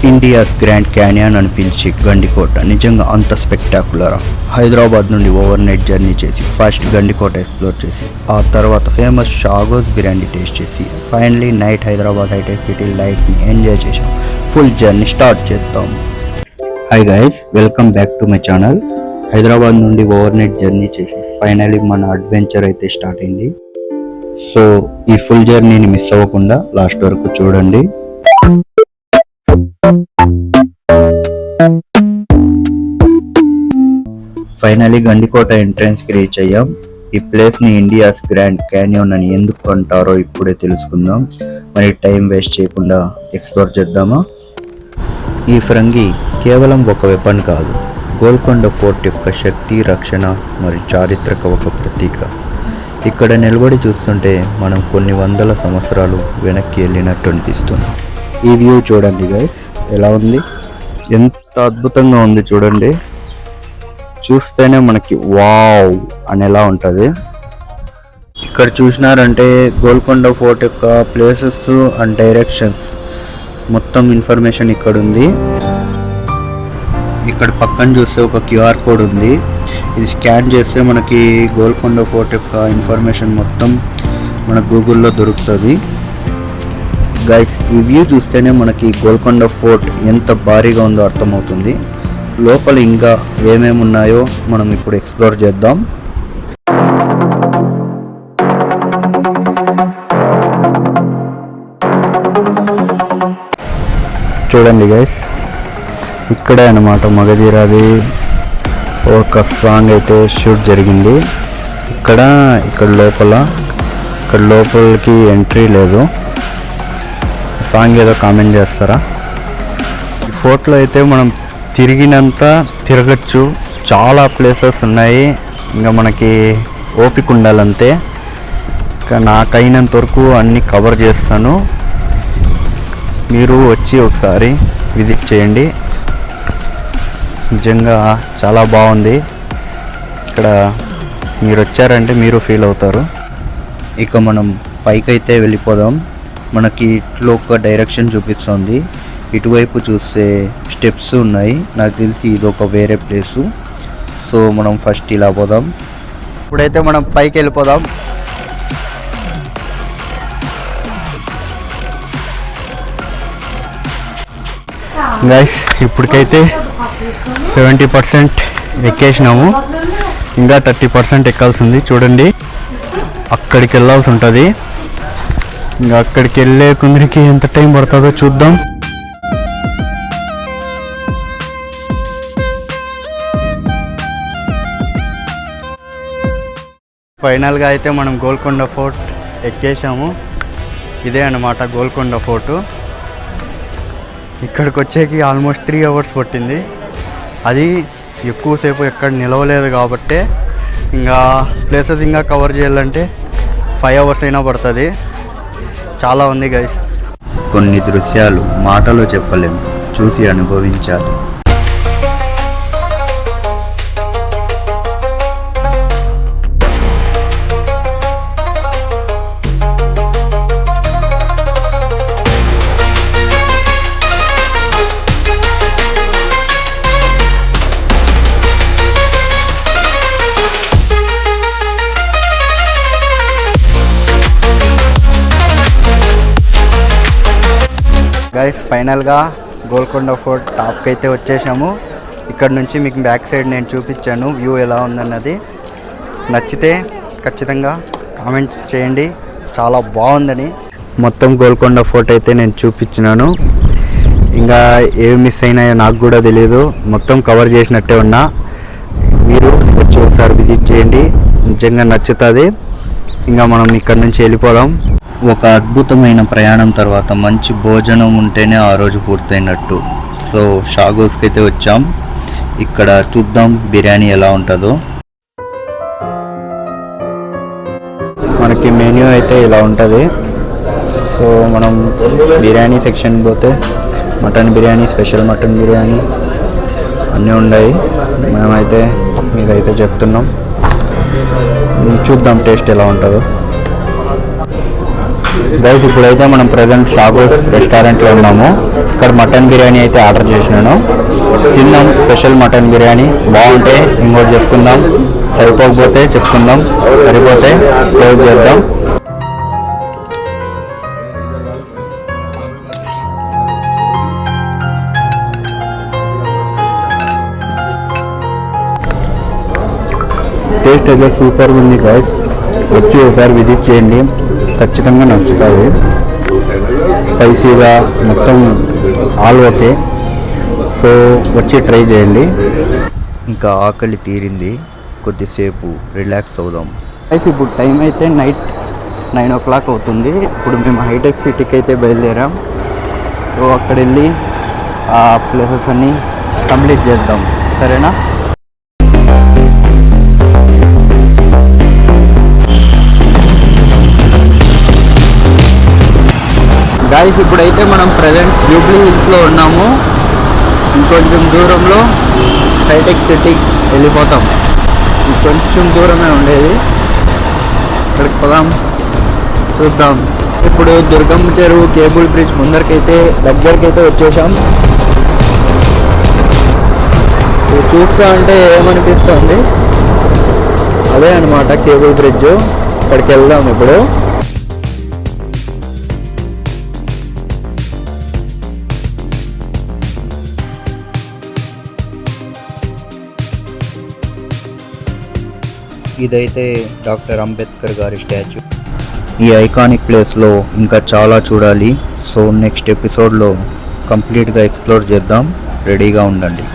India's grand canyon అని పిలిచి గండికోట నిజంగా అంత స్పెక్టాకులరా. హైదరాబాద్ నుండి ఓవర్ నైట్ జర్నీ చేసి ఫస్ట్ గండికోట ఎక్స్ప్లోర్ చేసి ఆ తర్వాత ఫేమస్ షాగోస్ బిర్యానీ టేస్ట్ చేసి ఫైనలీ నైట్ హైదరాబాద్ హైటెక్ సిటీ లైట్ని ఎంజాయ్ చేసాం. ఫుల్ జర్నీ స్టార్ట్ చేద్దాం. Hi guys, welcome back to my channel. Hyderabad నుండి ఓవర్ నైట్ జర్నీ చేసి ఫైనలీ మన అడ్వెంచర్ అయితే స్టార్ట్ అయింది. సో ఈ ఫుల్ జర్నీని మిస్ అవ్వకుండా లాస్ట్ వరకు చూడండి. ఫైనలీ గండికోట ఎంట్రన్స్ కి రీచ్ అయ్యాం. ఈ ప్లేస్ ని ఇండియాస్ గ్రాండ్ క్యానియన్ అని ఎందుకు అంటారో ఇప్పుడే తెలుసుకుందాం. మరి టైం వేస్ట్ చేయకుండా ఎక్స్ప్లోర్ చేద్దామా. ఈ ఫిరంగి కేవలం ఒక వెపన్ కాదు, గోల్కొండ ఫోర్ట్ యొక్క శక్తి, రక్షణ మరియు చారిత్రక ఒక ప్రతీక. ఇక్కడ నిలబడి చూస్తుంటే మనం కొన్ని వందల సంవత్సరాలు వెనక్కి వెళ్ళినట్టు అనిపిస్తుంది. ఈ వ్యూ చూడండి గైస్, ఎలా ఉంది, ఎంత అద్భుతంగా ఉంది చూడండి. చూస్తేనే మనకి వావ్ అనేలా ఉంటుంది. ఇక్కడ చూసినారంటే గోల్కొండ ఫోర్ట్ యొక్క ప్లేసెస్ అండ్ డైరెక్షన్స్ మొత్తం ఇన్ఫర్మేషన్ ఇక్కడ ఉంది. ఇక్కడ పక్కన చూస్తే ఒక క్యూఆర్ కోడ్ ఉంది. ఇది స్కాన్ చేస్తే మనకి గోల్కొండ ఫోర్ట్ యొక్క ఇన్ఫర్మేషన్ మొత్తం మన గూగుల్లో దొరుకుతుంది. గైస్, ఈ వ్యూ చూస్తేనే మనకి గోల్కొండ ఫోర్ట్ ఎంత భారీగా ఉందో అర్థమవుతుంది. లోపల ఇంకా ఏమేమి ఉన్నాయో మనం ఇప్పుడు ఎక్స్ప్లోర్ చేద్దాం. చూడండి గైస్, ఇక్కడే అన్నమాట మగధీరాది ఒక సాంగ్ అయితే షూట్ జరిగింది. ఇక్కడ లోపలికి ఎంట్రీ లేదు. సాంగ్ ఏదో కామెంట్ చేస్తారా? ఈ ఫోర్ట్లో అయితే మనం తిరిగినంత తిరగచ్చు, చాలా ప్లేసెస్ ఉన్నాయి. ఇంకా మనకి ఓపిక ఉండాలంతే. ఇంకా నాకైనంత వరకు అన్నీ కవర్ చేస్తాను. మీరు వచ్చి ఒకసారి విజిట్ చేయండి. నిజంగా చాలా బాగుంది. ఇక్కడ మీరు వచ్చారంటే మీరు ఫీల్ అవుతారు. ఇక మనం పైకైతే వెళ్ళిపోదాం. మనకి ఇట్లో ఒక డైరెక్షన్ చూపిస్తుంది. ఇటువైపు చూస్తే స్టెప్స్ ఉన్నాయి. నాకు తెలిసి ఇది ఒక వేరే ప్లేసు. సో మనం ఫస్ట్ ఇలా పోదాం. ఇప్పుడైతే మనం పైకి వెళ్ళిపోదాం. గైస్, ఇప్పటికైతే 70% ఎక్కేసినాము. ఇంకా 30% ఎక్కాల్సి ఉంది. చూడండి, అక్కడికి వెళ్ళాల్సి ఉంటుంది. ఇంకా అక్కడికి వెళ్ళే కొందరికి ఎంత టైం పడుతుందో చూద్దాం. ఫైనల్గా అయితే మనం గోల్కొండ ఫోర్ట్ ఎక్కేసాము. ఇదే అన్నమాట గోల్కొండ ఫోర్టు. ఇక్కడికి వచ్చేకి ఆల్మోస్ట్ 3 hours పట్టింది. అది ఎక్కువసేపు ఎక్కడ నిలవలేదు కాబట్టి ఇంకా ప్లేసెస్ ఇంకా కవర్ చేయాలంటే 5 hours అయినా పడుతుంది. చాలా ఉంది గైస్. కొన్ని దృశ్యాలు మాటలో చెప్పలేము, చూసి అనుభవించాలి. గైస్, ఫైనల్గా గోల్కొండ ఫోర్ట్ టాప్కి అయితే వచ్చేసాము. ఇక్కడ నుంచి మీకు బ్యాక్ సైడ్ నేను చూపించాను వ్యూ ఎలా ఉందన్నది. నచ్చితే ఖచ్చితంగా కామెంట్ చేయండి, చాలా బాగుందని. మొత్తం గోల్కొండ ఫోర్ట్ అయితే నేను చూపించినాను. ఇంకా ఏమి మిస్ అయినాయో నాకు కూడా తెలియదు. మొత్తం కవర్ చేసినట్టే ఉన్నా. మీరు వచ్చి ఒకసారి విజిట్ చేయండి, నిజంగా నచ్చుతుంది. ఇంకా మనం ఇక్కడ నుంచి వెళ్ళిపోదాం. ఒక అద్భుతమైన ప్రయాణం తర్వాత మంచి భోజనం ఉంటేనే ఆ రోజు పూర్తయినట్టు. సో షాగోస్కి అయితే వచ్చాం. ఇక్కడ చూద్దాం బిర్యానీ ఎలా ఉంటుందో. మనకి మెన్యూ అయితే ఇలా ఉంటుంది. సో మనం బిర్యానీ సెక్షన్ పోతే mutton biryani, special mutton biryani అన్నీ ఉన్నాయి. మేమైతే మీదైతే చెప్తున్నాం. చూద్దాం టేస్ట్ ఎలా ఉంటుందో. గైస్ ఇప్పుడైతే మనం ప్రజెంట్ షాపు రెస్టారెంట్లో ఉన్నాము. ఇక్కడ మటన్ బిర్యానీ అయితే ఆర్డర్ చేసినాను. తిన్నాం. స్పెషల్ మటన్ బిర్యానీ బాగుంటే ఇంకోటి చెప్పుకుందాం, సరిపోకపోతే చెప్పుకుందాం, సరిపోతే క్లోజ్ చేద్దాం. టేస్ట్ అయితే సూపర్గా ఉంది గైస్. వచ్చి ఒకసారి విజిట్ చేయండి, ఖచ్చితంగా నచ్చుతుంది. స్పైసీగా మొత్తం ఆల్ ఓకే. సో వచ్చి ట్రై చేయండి. ఇంకా ఆకలి తీరింది, కొద్దిసేపు రిలాక్స్ అవుదాం. గైస్ ఇప్పుడు టైం అయితే నైట్ 9 o'clock అవుతుంది. ఇప్పుడు మేము హైటెక్ సిటీకి అయితే బయలుదేరాం. సో అక్కడ వెళ్ళి ఆ ప్లేసెస్ అన్నీ కంప్లీట్ చేద్దాం, సరేనా? గాయస్ ఇప్పుడైతే మనం ప్రజెంట్ జూబ్లీ హిల్స్లో ఉన్నాము. ఇంకొంచెం దూరంలో హైటెక్ సిటీ వెళ్ళిపోతాం. ఇంకొంచెం దూరమే ఉండేది, ఇక్కడికి పోదాం, చూద్దాం. ఇప్పుడు దుర్గమ్మ చెరువు కేబుల్ బ్రిడ్జ్ దగ్గరికైతే వచ్చేసాం. చూస్తా అంటే ఏమనిపిస్తుంది, అదే అనమాట కేబుల్ బ్రిడ్జ్. ఇక్కడికి వెళ్దాం ఇప్పుడు. ఇదైతే డాక్టర్ అంబేద్కర్ గారి స్టాచ్యూ. ఈ ఐకానిక్ ప్లేస్లో ఇంకా చాలా చూడాలి. సో నెక్స్ట్ ఎపిసోడ్లో కంప్లీట్గా ఎక్స్ప్లోర్ చేద్దాం. రెడీగా ఉండండి.